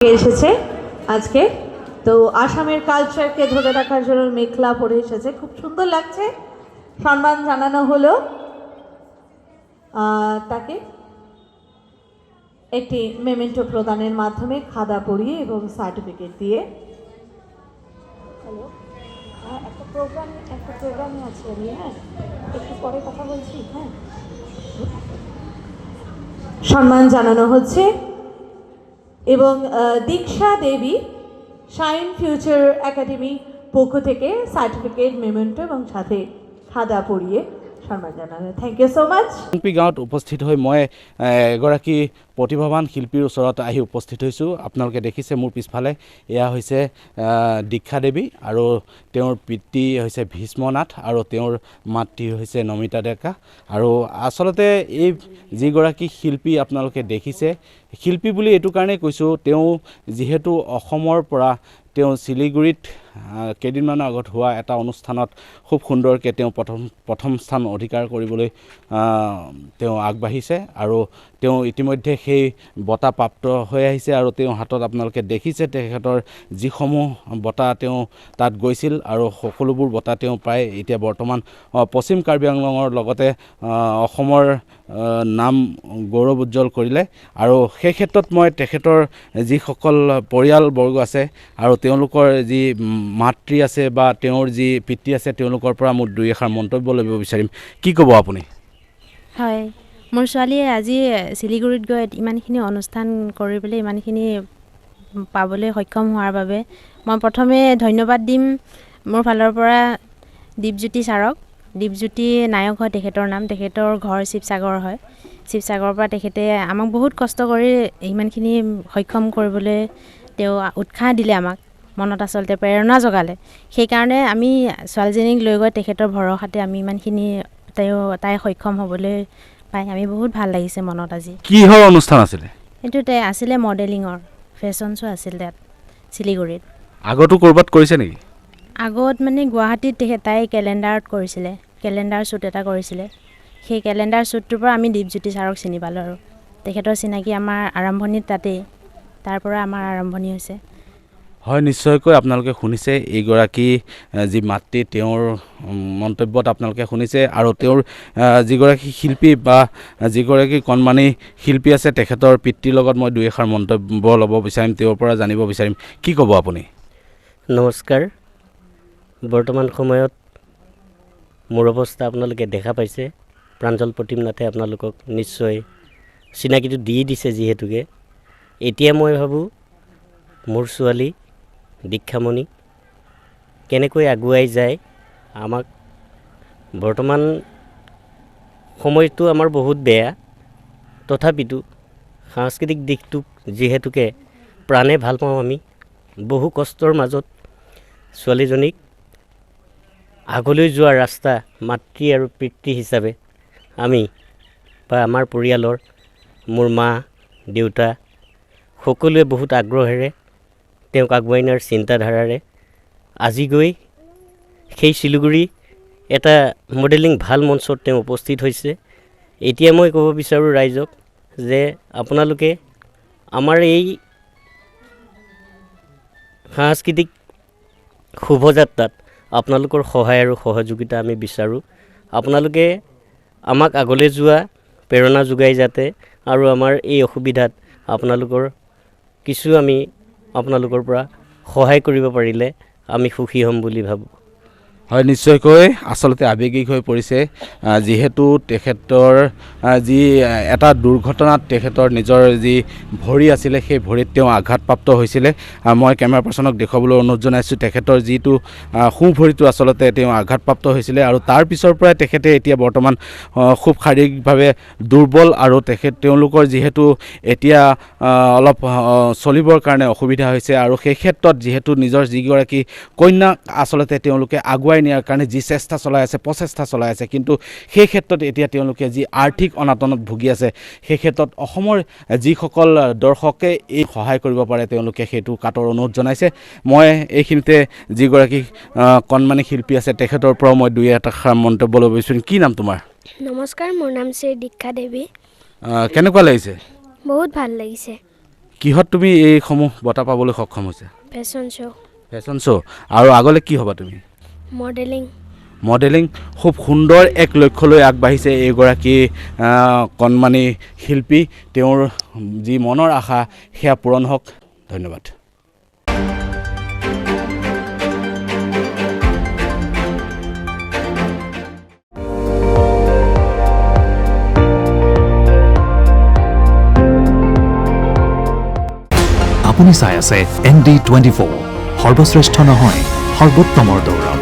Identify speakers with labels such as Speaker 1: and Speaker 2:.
Speaker 1: এসেছে আজকে তো আসামের কালচারকে ধরে রাখার জন্য মেখলা পরে এসেছে, খুব সুন্দর লাগছে। সম্মান জানানো হলো তাকে একটি মেমেন্টো প্রদানের মাধ্যমে খাদা পরিয়ে এবং সার্টিফিকেট দিয়ে। হ্যালো, একটা প্রোগ্রামে আছে আমি, হ্যাঁ একটু পরে কথা বলছি। হ্যাঁ, সম্মান জানানো হচ্ছে এবং দীক্ষা দেবী শাইন ফিউচার একাডেমি পক্ষ থেকে সার্টিফিকেট মেমেন্টো এবং সাথে খাদা পরিয়ে সম্মান জানানো। থ্যাংক ইউ সো মাচ।
Speaker 2: পি গাঁৱত উপস্থিত হৈ মই এগৰাকী প্ৰতিভাৱান শিল্পীৰ ওচৰত আহি উপস্থিত হৈছোঁ। আপোনালোকে দেখিছে মোৰ পিছফালে এয়া হৈছে দীক্ষা দেৱী আৰু তেওঁৰ পিতৃ হৈছে ভীষ্মনাথ আৰু তেওঁৰ মাতৃ হৈছে নমিতা ডেকা। আৰু আচলতে এই যিগৰাকী শিল্পী আপোনালোকে দেখিছে, শিল্পী বুলি এইটো কাৰণেই কৈছোঁ, তেওঁ যিহেতু অসমৰ পৰা তেওঁ শিলিগুৰিত কেইদিনমানৰ আগত হোৱা এটা অনুষ্ঠানত খুব সুন্দৰকৈ তেওঁ প্ৰথম স্থান অধিকাৰ কৰিবলৈ তেওঁ আগবাঢ়িছে আৰু তেওঁ ইতিমধ্যে সেই বঁটা প্ৰাপ্ত হৈ আহিছে। আৰু তেওঁ হাতত আপোনালোকে দেখিছে তেখেতৰ যিসমূহ বঁটা তেওঁ তাত গৈছিল আৰু সকলোবোৰ বঁটা তেওঁ প্ৰায় এতিয়া বৰ্তমান পশ্চিম কাৰ্বি আংলঙৰ লগতে অসমৰ নাম গৌৰৱ উজ্জ্বল কৰিলে। আৰু সেই ক্ষেত্ৰত মই তেখেতৰ যিসকল পৰিয়ালবৰ্গ আছে আৰু তেওঁলোকৰ যি মাতৃ আছে বা তেওঁৰ যি পিতৃ আছে তেওঁলোকৰ পৰা মোৰ দুই এষাৰ মন্তব্য ল'ব বিচাৰিম। কি ক'ব আপুনি?
Speaker 3: হয়, মোৰ ছোৱালীয়ে আজি শিলিগুৰিত গৈ ইমানখিনি অনুষ্ঠান কৰিবলৈ ইমানখিনি পাবলৈ সক্ষম হোৱাৰ বাবে মই প্ৰথমে ধন্যবাদ দিম মোৰ ফালৰ পৰা দীপজ্যোতি ছাৰক। দীপজ্যোতি নায়ক হয় তেখেতৰ নাম, তেখেতৰ ঘৰ শিৱসাগৰ হয়। শিৱসাগৰৰ পৰা তেখেতে আমাক বহুত কষ্ট কৰি ইমানখিনি সক্ষম কৰিবলৈ তেওঁ উৎসাহ দিলে, আমাক মনত আচলতে প্ৰেৰণা জগালে। সেইকাৰণে আমি ছোৱালীজনীক লৈ গৈ তেখেতৰ ভৰসাতে আমি ইমানখিনি তাই সক্ষম হ'বলৈ পাই আমি বহুত ভাল লাগিছে মনত। আজি
Speaker 2: কিহৰ অনুষ্ঠান আছিলে?
Speaker 3: এইটো আছিলে মডেলিঙৰ ফেশ্বন শ্ব' আছিল তাত শিলিগুৰিত।
Speaker 2: আগতো ক'ৰবাত কৰিছে নেকি?
Speaker 3: আগত মানে গুৱাহাটীত তাই কেলেণ্ডাৰত কৰিছিলে, কেলেণ্ডাৰ শ্বুট এটা কৰিছিলে। সেই কেলেণ্ডাৰ শ্বুটটোৰ পৰা আমি দীপজ্যোতি ছাৰক চিনি পালোঁ আৰু তেখেতৰ চিনাকি আমাৰ আৰম্ভণিত তাতেই, তাৰ পৰা আমাৰ আৰম্ভণি হৈছে।
Speaker 2: হয়, নিশ্চয়কৈ আপোনালোকে শুনিছে এইগৰাকী যি মাতৃ, তেওঁৰ মন্তব্যত আপোনালোকে শুনিছে। আৰু তেওঁৰ যিগৰাকী শিল্পী বা যিগৰাকী কণমানি শিল্পী আছে তেখেতৰ পিতৃৰ লগত মই দুই এষাৰ মন্তব্য ল'ব বিচাৰিম, তেওঁৰ পৰা জানিব বিচাৰিম। কি ক'ব আপুনি?
Speaker 4: নমস্কাৰ। বৰ্তমান সময়ত মোৰ অৱস্থা আপোনালোকে দেখা পাইছে। প্ৰাঞ্জল প্ৰতিমনাথে আপোনালোকক নিশ্চয় চিনাকিটো দি দিছে। যিহেতুকে এতিয়া মই ভাবোঁ মোৰ ছোৱালী দীক্ষামণি কেনেকৈ আগুৱাই যায়। আমাক বৰ্তমান সময়টো আমাৰ বহুত বেয়া, তথাপিতো সাংস্কৃতিক দিশটোক যিহেতুকে প্ৰাণে ভাল পাওঁ আমি, বহু কষ্টৰ মাজত ছোৱালীজনীক আগলৈ যোৱা ৰাস্তা মাতৃ আৰু পিতৃ হিচাপে আমি বা আমাৰ পৰিয়ালৰ মোৰ মা দেউতা সকলোৱে বহুত আগ্ৰহেৰে তেওঁক আগুৱাই নিয়াৰ চিন্তাধাৰাৰে আজি গৈ সেই শিলিগুৰি এটা মডেলিং ভাল মঞ্চত তেওঁ উপস্থিত হৈছে। এতিয়া মই ক'ব বিচাৰোঁ ৰাইজক যে আপোনালোকে আমাৰ এই সাংস্কৃতিক শুভযাত্ৰাত আপোনালোকৰ সহায় আৰু সহযোগিতা আমি বিচাৰোঁ। আপোনালোকে আমাক আগলৈ যোৱা প্ৰেৰণা যোগাই যাতে, আৰু আমাৰ এই অসুবিধাত আপোনালোকৰ কিছু আমি আপোনালোকৰ পৰা সহায় কৰিব পাৰিলে আমি সুখী হ'ম বুলি ভাবোঁ।
Speaker 2: হয়, নিশ্চয়কৈ আচলতে আৱেগিক হৈ পৰিছে। যিহেতু তেখেতৰ যি এটা দুৰ্ঘটনাত তেখেতৰ নিজৰ যি ভৰি আছিলে সেই ভৰিত তেওঁ আঘাতপ্ৰাপ্ত হৈছিলে। মই কেমেৰা পাৰ্চনক দেখুৱাবলৈ অনুৰোধ জনাইছোঁ। তেখেতৰ যিটো সোঁ ভৰিটো আচলতে তেওঁ আঘাতপ্ৰাপ্ত হৈছিলে আৰু তাৰ পিছৰ পৰাই তেখেতে এতিয়া বৰ্তমান খুব শাৰীৰিকভাৱে দুৰ্বল। আৰু তেওঁলোকৰ যিহেতু এতিয়া অলপ চলিবৰ কাৰণে অসুবিধা হৈছে, আৰু সেই ক্ষেত্ৰত যিহেতু নিজৰ যিগৰাকী কন্যাক আচলতে তেওঁলোকে আগুৱাই নিয়াৰ কাৰণে যি চেষ্টা চলাই আছে, প্ৰচেষ্টা চলাই আছে, কিন্তু সেই ক্ষেত্ৰত এতিয়া তেওঁলোকে যি আৰ্থিক অনাটনত ভুগি আছে, সেই ক্ষেত্ৰত অসমৰ যিসকল দৰ্শকে এই সহায় কৰিব পাৰে তেওঁলোকে সেইটো কাটৰ অনুৰোধ জনাইছে। মই এইখিনিতে যিগৰাকী কণমানি শিল্পী আছে তেখেতৰ পৰাও মই দুই এটা মন্তব্য ল'ব বিচাৰিম। কি নাম তোমাৰ?
Speaker 5: নমস্কাৰ, মোৰ নাম শ্ৰী দীক্ষা দেৱী।
Speaker 2: কেনেকুৱা লাগিছে?
Speaker 5: বহুত ভাল লাগিছে।
Speaker 2: কিহত তুমি এইসমূহ বঁটা পাবলৈ সক্ষম হৈছে
Speaker 5: ফেশ্বন শ্ব'
Speaker 2: ফেশ্বন শ্ব' আৰু আগলৈ কি হ'বা তুমি
Speaker 5: মডেলিং
Speaker 2: মডেলিং খুব সুন্দৰ এক লক্ষ্যলৈ আগবাঢ়িছে এইগৰাকী কণমানি শিল্পী তেওঁৰ যি মনৰ আশা সেয়া পূৰণ হওক ধন্যবাদ
Speaker 6: আপুনি চাই আছে ND24 সৰ্বশ্ৰেষ্ঠ নহয় সৰ্বোত্তমৰ দৌৰ